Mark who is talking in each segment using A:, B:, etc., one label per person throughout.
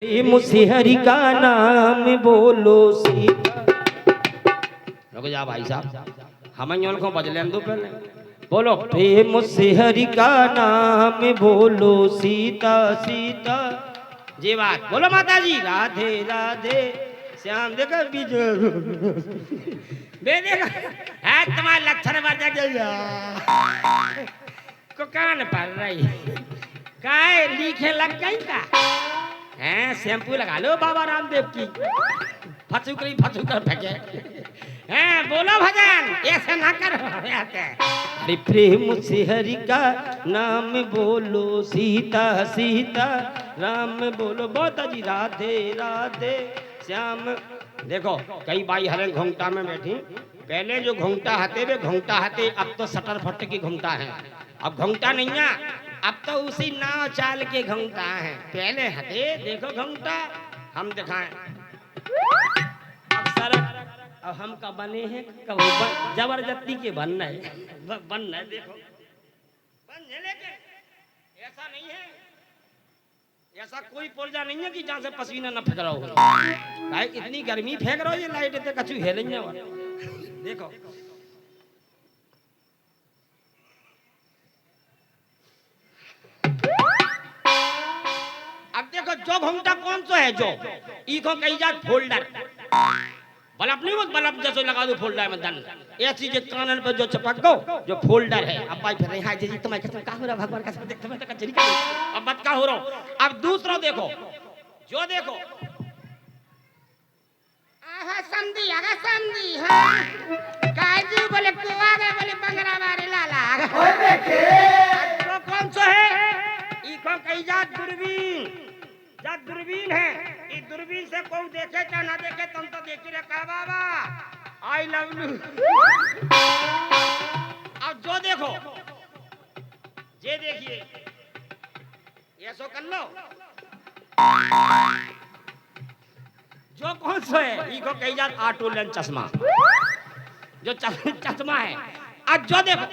A: मुसिहरी का नाम बोलो सीता। रुक जा भाई साहब, हम को बजले दो पहले बोलो। प्रेम मुसिहरी का नाम बोलो सीता सीता। जी बात बोलो माता जी। राधे राधे श्याम देखो बीज बे देखो है तुम्हारे लक्षण बजा गया को कान पर रही काय लिखे लग गई का हैं। शैम्पू लगा लो बाबा रामदेव की, फसू कर फेंके हैं। बोलो भजन ऐसे ना करो। अरे प्रेम से हरि का नाम बोलो सीता सीता राम बोलो। बहुत जी राधे राधे श्याम। देखो कई बाई हरे घूंघटा में बैठी, पहले जो घूंघटा हते वे घूंघटा हते, अब तो सटर फट की घूंघटा है। अब घूंघटा नहीं है, अब तो उसी नाव चाल के घूंघटा है। पहले हटे देखो घूंघटा हम दिखाएं अक्सर। अब हम कब बने हैं कब जबरदस्ती के बनना है देखो बन है, लेकिन ऐसा नहीं है, ऐसा कोई पुर्जा नहीं है कि जहां से पसीना न फेंक रहा हो। भाई इतनी गर्मी फेंक रहा हो, ये लाइट इतने कछु है नहीं है। देखो अब देखो जो घूमता कौन सा है, जो इको कही जात फोल्डर बल्ब नहीं, वो बल्ब जैसे लगा दो फोल्डर में दन ऐसी जो कानन पर जो चपक दो जो फोल्डर है। अब भाई फिर हां जी तुम्हारे कसम का हो रहा भगवान कसम देख तुम्हें तो कचरी कर अब मत का हो रहा। अब दूसरा देखो जो देखो आहा समझी आगा समझी हां काजू बोले कुआ गए बोले बंगरा मारे लाला ओए देखे तो कौन सा है। इको कही जात दूरबीन, जब दूरबीन है इस दूरबीन से कोई देखे क्या ना देखे तुम तो देखी रखा बाबा आई लव यू। अब जो देखो ये देखिए ये सो कर लो जो कौन सा है। इको कही जात ऑटो लेंस चश्मा, जो चश्मा है। आज जो देखो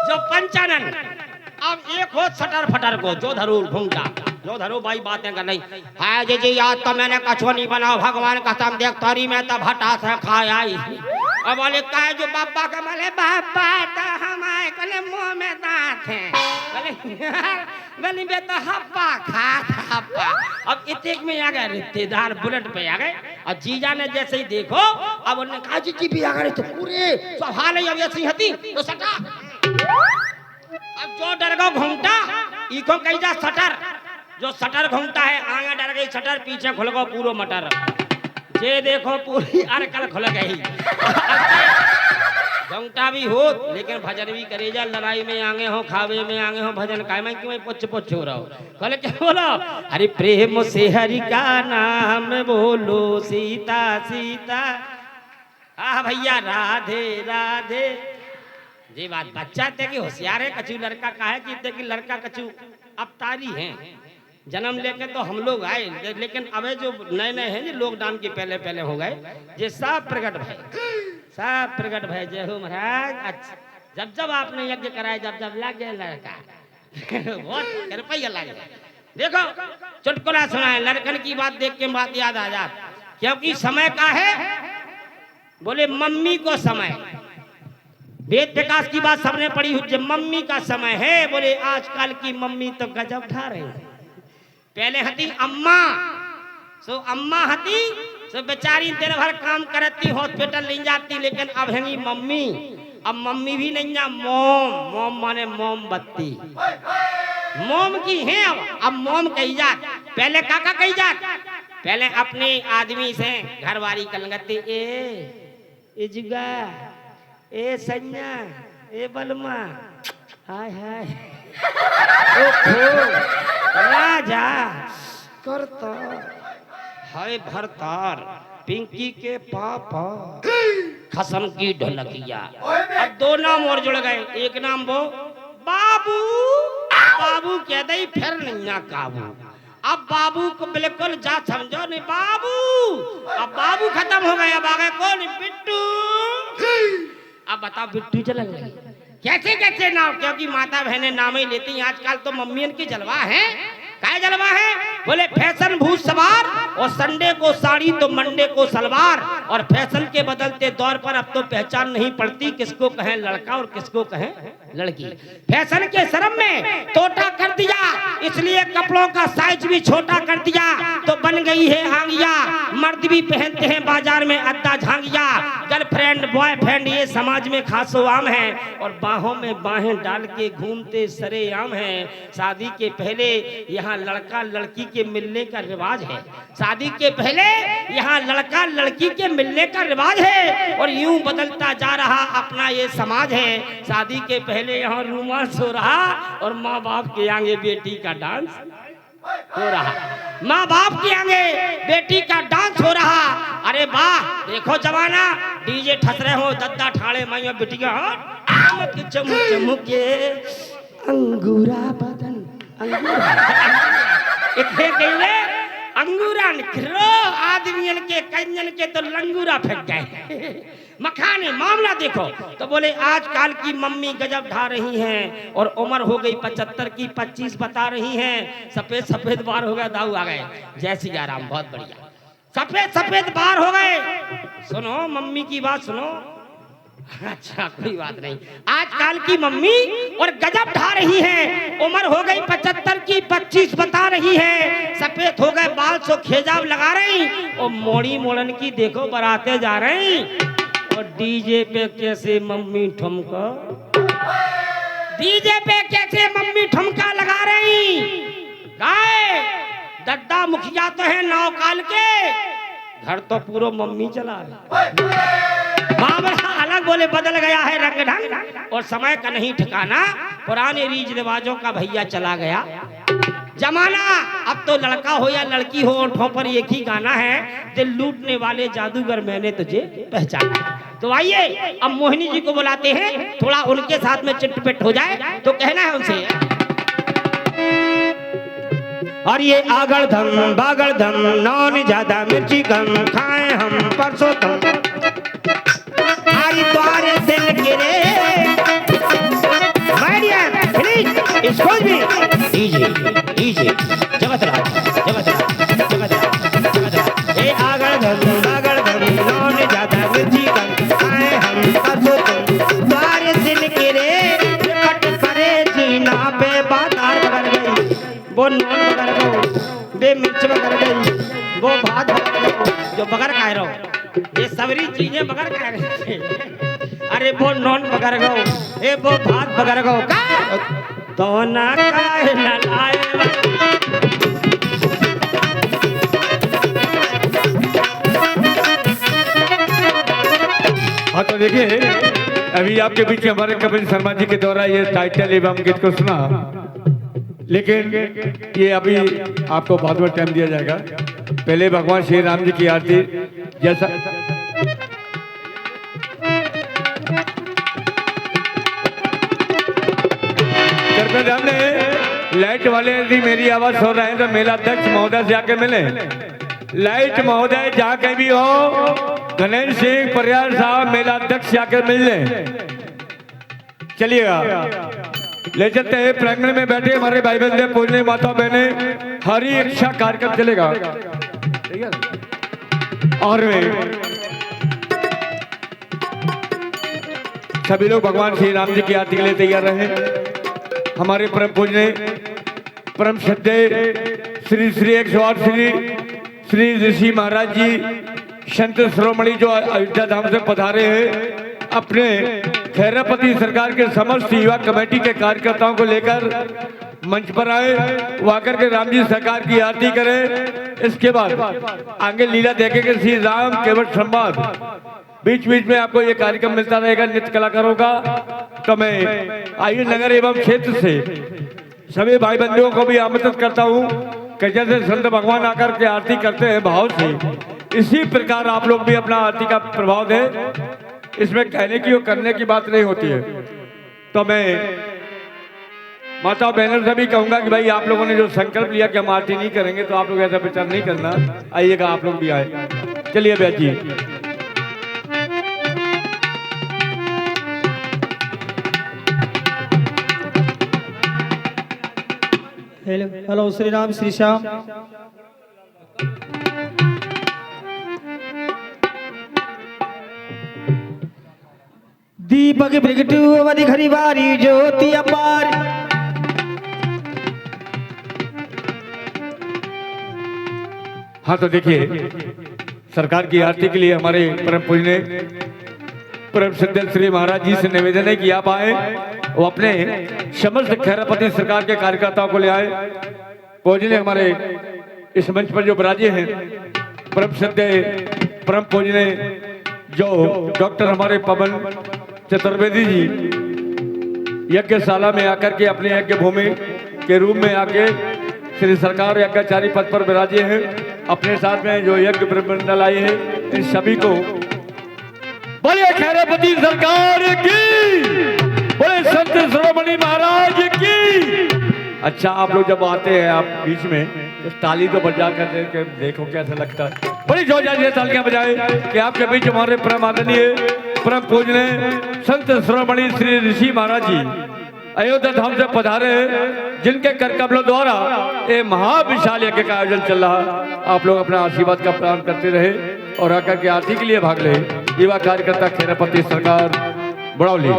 A: जो पंचानन। अब एक हो सटर फटर को जो धरो घूमता जो धरो भाई बातें कर नहीं है जी जी याद तो मैंने कछो नहीं बनाओ भगवान कसम देख तारी में तब हटा से खाए आई। अब बोले का जो बाबा का बोले बाबा तो हमारे बोले मुंह में दांत है बोले बे तो हप्पा खा हप्पा। अब इतने में आ गए रिश्तेदार बुलेट पे आ गए और जीजा ने जैसे ही देखो अब उन्होंने कहा जी भी आ गए तो पूरे सवाल है। अब ऐसी हती तो सटा अब जो डर गो घूमता इको कही जा सटर, जो सटर घूमता है आगे डर गई सटर पीछे खुल गो पूरो मटर। ये देखो पूरी अरकल खुल गई। घूमता भी हो लेकिन भजन भी करे जा। लड़ाई में आगे हो खावे में आगे हो भजन काय में क्यों पुछ हो रहा हो। बोले क्या बोलो। अरे प्रेम से हरि का नाम बोलो सीता सीता। हाँ भैया राधे राधे। जी बात बच्चा थे कि होशियार है कछु लड़का का है कि कि लड़का कछु अब तारी है जन्म लेके तो हम लोग आए, लेकिन अब जो नए नए हैं लॉकडाउन के पहले पहले हो गए ये सब प्रकट भय जय हो महाराज। अच्छा जब जब आपने यज्ञ कराया जब जब लग गया लड़का बहुत रुपया लग गया। देखो चुटकुला सुनाए लड़कन की बात देख के बात याद आ जात क्योंकि समय का है। बोले मम्मी को समय, वेद प्रकाश की बात सबने पढ़ी हुई जब मम्मी का समय है। बोले आजकल की मम्मी तो गजब ढा रही है। पहले हती अम्मा सो अम्मा हती सो बेचारी दिन भर काम करती हॉस्पिटल ले जाती, लेकिन अब है मम्मी। अब मम्मी भी नहीं ना मोम, मोम माने मोमबत्ती मोम की है। अब मोम कही जात, पहले काका कही जात, पहले अपने आदमी से घरवाली कलंगती ए जुगा ए सन्या ए बलमा हाय हाय राजा करता हाय भरतार पिंकी के पापा खसम की ढोलकिया। अब दो नाम और जुड़ गए, एक नाम वो बाबू बाबू कह दई फिर नहीं ना काबू। अब बाबू को बिल्कुल जा समझो नहीं बाबू। अब बाबू खत्म हो गए, अब आ गए कौन बिट्टू। अब बताओ बिट्टू चल गई कैसे कैसे नाम, क्योंकि माता बहनें नाम ही लेती हैं। आजकल तो मम्मियन की जलवा है। क्या जलवा है? बोले फैशन भूत सवार, और संडे को साड़ी तो मंडे को सलवार, और फैशन के बदलते दौर पर अब तो पहचान नहीं पड़ती किसको कहें लड़का और किसको कहें लड़की। फैशन के शर्म में तोता कर दिया, इसलिए कपड़ों का साइज भी छोटा कर दिया, तो बन गई है हांगिया। मर्द भी पहनते हैं बाजार में अद्दा झांगिया। गर्लफ्रेंड बॉयफ्रेंड ये समाज में खासो आम है, और बाहों में बाहें डाल के घूमते सरेआम है। शादी के पहले यहाँ लड़का लड़की के मिलने का रिवाज है। शादी के पहले यहाँ लड़का लड़की के मिलने का रिवाज है, और यूं बदलता जा रहा अपना ये समाज है। शादी के पहले यहाँ रोमांस हो रहा, और माँ बाप के आगे बेटी का डांस हो रहा। माँ बाप के आगे बेटी का डांस हो रहा। अरे वाह, देखो जमाना, डीजे ठस रहे हो, दद्दा ठाड़े माइया बेटिया चमुक चमुक के अंगूरा बदन अंगूरा निकलो आदमियन के कन्यन के तो लंगूरा फेंक गए। मखाने मामला देखो तो बोले आजकल की मम्मी गजब ढा रही हैं, और उम्र हो गई 75 की 25 बता रही हैं। सफेद सफेद बार हो गया, दाऊ आ गए। जय सिया राम, बहुत बढ़िया। सफेद सफेद बार हो गए। सुनो मम्मी की बात सुनो। अच्छा कोई बात नहीं, आजकल की मम्मी और गजब ढा रही है। उम्र हो गई 75 की 25 बता रही है। सफेद हो गए बाल सो खेजाब लगा रही, और मोड़ी मोड़न की देखो बराते जा रही, और डीजे पे कैसे मम्मी ठुमका, डीजे पे कैसे मम्मी ठुमका लगा रही। गाय दद्दा मुखिया तो है नौ काल के, घर तो पूरा मम्मी चला रही। मामला अलग बोले बदल गया है रंग ढंग, और समय का नहीं ठिकाना। पुराने रीज रिवाजों का भैया चला गया जमाना। अब तो लड़का हो या लड़की हो, ओंठों पर एक ही गाना है, दिल लूटने वाले जादूगर मैंने तुझे पहचाना। तो आइए अब मोहिनी जी को बुलाते हैं, थोड़ा उनके साथ में चिटपिट हो जाए, तो कहना है उनसे। और ये आगड़ धम बागड़ धम, नौन ज्यादा मिर्ची कम, खाए हम परसों तम, द्वारे दिल गिरे। My dear, please, excuse me. DJ DJ जगत राज जगत राज जगत राज जगत राज। ए आगड़ धम बागड़ धम, नौन ज्यादा मिर्ची कम, खाए हम परसों तम, द्वारे दिल गिरे। कट करे जीना पे बाजार बगर गई, वो नौन बगर गो, बे मिर्च बगर गई, वो भात बगर गो। जो बगर खाए रहो, ये सबरी चीजें बगर खा रहे थे। अरे वो नॉन बगर गो, ए वो भात बगर गो, तो ना काहे ना लाए।
B: हाँ तो देखिए, अभी आपके बीच में हमारे कपिल शर्मा जी के द्वारा ये टाइटल एवं गीत को सुना, लेकिन ये अभी आपको बहुत बहुत टाइम दिया जाएगा। पहले भगवान श्री राम जी की आरती जैसा हमने लाइट वाले यदि मेरी आवाज सुन रहे हैं तो मेलाध्यक्ष महोदय से जाके मिले। लाइट महोदय जहाँ कहीं भी हो, गणेश सिंह परियार साहब मेलाध्यक्ष जाकर मिल लें। चलिएगा ले चलते हैं। प्रांगण में बैठे हमारे भाई बंधु पूजने माता बहने, हरी इच्छा कार्यक्रम चलेगा। और सभी लोग भगवान श्री राम जी की आरती के लिए तैयार रहे। हमारे परम पूजने परम श्रद्धेय श्री श्री 108 श्री ऋषि महाराज जी संत शिरोमणि जो अयोध्या धाम से पधारे हैं, अपने खैरापति सरकार के समस्त युवा कमेटी के कार्यकर्ताओं को लेकर मंच पर आए, वो आकर के राम जी सरकार की आरती करें। इसके बाद आगे लीला देखेंगे श्री राम केवल संवाद। बीच बीच में आपको ये कार्यक्रम मिलता रहेगा नृत्य कलाकारों का। तो मैं आयु नगर एवं क्षेत्र से सभी भाई बंधुओं को भी आमंत्रित करता हूँ कि जैसे संत भगवान आकर के आरती करते हैं भाव से, इसी प्रकार आप लोग भी अपना आरती का प्रभाव दें। इसमें कहने की और करने की बात नहीं होती है। तो मैं माता बहनों से भी कहूंगा कि भाई आप लोगों ने जो संकल्प लिया कि हम आरती नहीं करेंगे, तो आप लोग ऐसा विचार नहीं करना। आइएगा, आप लोग भी आए। चलिए भैया जी।
C: Hello hello Shri Ram Shri Shyam. दीपक प्रगटू अवधि घरी बारी ज्योति अपार।
B: हाँ तो देखिए, सरकार की आरती के लिए हमारे परम पूजनीय परम श्रद्धेय श्री महाराज जी से निवेदन है कि आप आए, वो अपने समस्त खैरापति सरकार के कार्यकर्ताओं को ले आए। पूजनीय हमारे इस मंच पर जो विराजे हैं परम श्रद्धेय परम पूजनीय जो डॉक्टर हमारे पवन चतुर्वेदी जी यज्ञशाला में आकर के अपने यज्ञ भूमि के रूप में आके श्री सरकार यज्ञाचारी पद पर विराजे हैं। अपने साथ में जो यज्ञ मंडल आए हैं, इन सभी को बोले खैरापति सरकार की, बोले संत शिरोमणि महाराज की। अच्छा, आप लोग जब आते हैं आप बीच में तो ताली तो बजा कर देखो कैसा लगता है। बड़ी जोरदार तालियां बजाए कि आपके बीच हमारे परम आदरणीय परम पूजनीय संत शिरोमणि श्री ऋषि महाराज जी अयोध्या धाम से पधारे हैं, जिनके कर कमलों द्वारा ये महाविशाल यज्ञ का आयोजन चल रहा है। आप लोग अपना आशीर्वाद का प्रदान करते रहे और आकर के आरती के लिए भाग ले। युवा कार्यकर्ता खैरापति सरकार बड़ौली।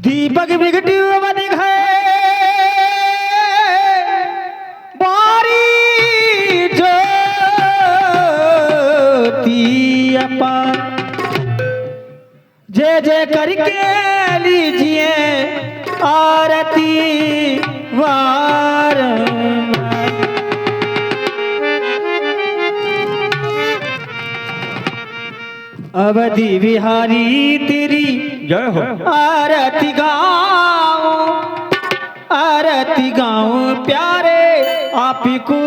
C: दीपक प्रगटू अवधि बारी ज्योति अपार। जय जय करके लीजिए आरती वार। अवधि बिहारी तेरी
B: जय हो।
C: आरती गाऊं प्यारे आप को